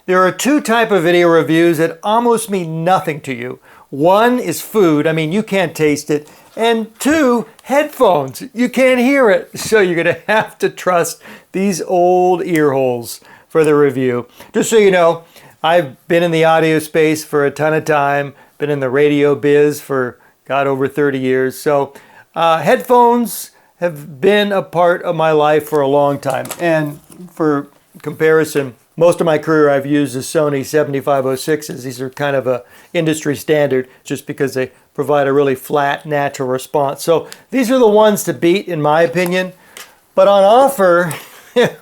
There are two types of video reviews that almost mean nothing to you. One is food, I mean you can't taste it, and two, headphones. You can't hear it, so you're gonna have to trust these old ear holes for the review. Just so you know, I've been in the audio space for a ton of time, been in the radio biz for, God, over 30 years. So headphones have been a part of my life for a long time. And for comparison, most of my career I've used the Sony 7506s. These are kind of a industry standard just because they provide a really flat, natural response. So these are the ones to beat in my opinion. But on offer,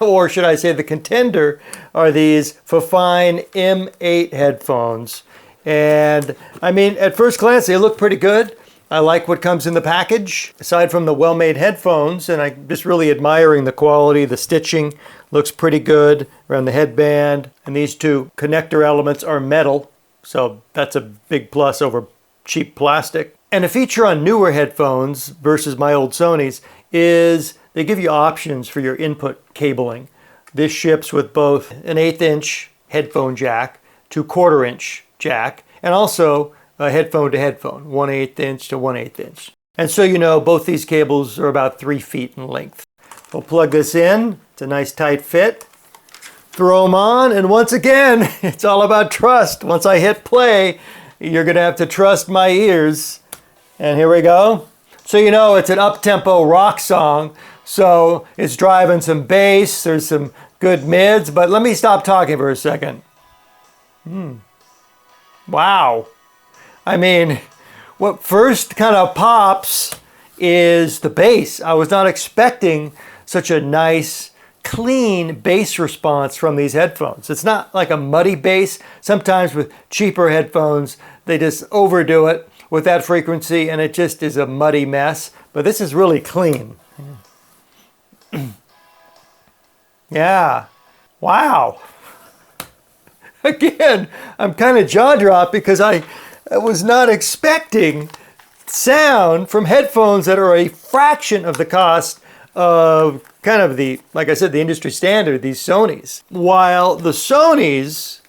or should I say the contender, are these FiFine M8 headphones. And I mean, at first glance, they look pretty good. I like what comes in the package. Aside from the well-made headphones, and I'm just really admiring the quality, the stitching looks pretty good around the headband. And these two connector elements are metal, so that's a big plus over cheap plastic. And a feature on newer headphones versus my old Sonys is they give you options for your input cabling. This ships with both an 1/8 inch headphone jack to 1/4 inch jack, and also a headphone to headphone, 1/8 inch to 1/8 inch. And so you know, both these cables are about 3 feet in length. We'll plug this in, it's a nice tight fit. Throw them on, and once again, it's all about trust. Once I hit play, you're gonna have to trust my ears. And here we go. So you know, it's an up-tempo rock song, so it's driving some bass, there's some good mids, but let me stop talking for a second. Wow. I mean, what first kind of pops is the bass. I was not expecting such a nice, clean bass response from these headphones. It's not like a muddy bass. Sometimes with cheaper headphones, they just overdo it with that frequency and it just is a muddy mess. But this is really clean. Yeah. Wow. Again, I'm kind of jaw-dropped because I was not expecting sound from headphones that are a fraction of the cost of kind of the, like I said, the industry standard, these Sonys. While the Sonys,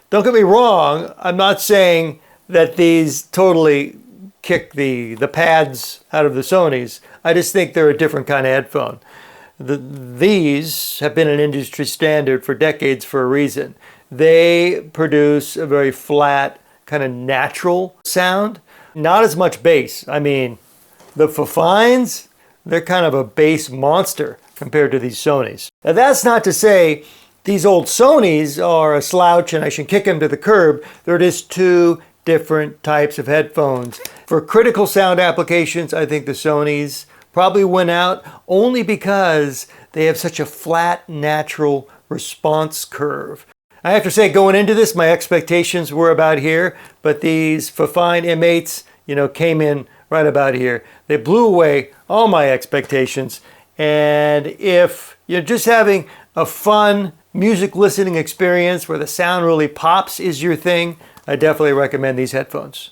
don't get me wrong, I'm not saying that these totally kick the pads out of the Sonys. I just think they're a different kind of headphone. These have been an industry standard for decades for a reason. They produce a very flat, kind of natural sound. Not as much bass. I mean, the FiFines, they're kind of a bass monster compared to these Sonys. Now that's not to say these old Sonys are a slouch and I should kick them to the curb. They're just two different types of headphones. For critical sound applications, I think the Sonys probably win out only because they have such a flat, natural response curve. I have to say, going into this, my expectations were about here, but these FiFine M8s, you know, came in right about here. They blew away all my expectations. And if you're just having a fun music listening experience where the sound really pops is your thing, I definitely recommend these headphones.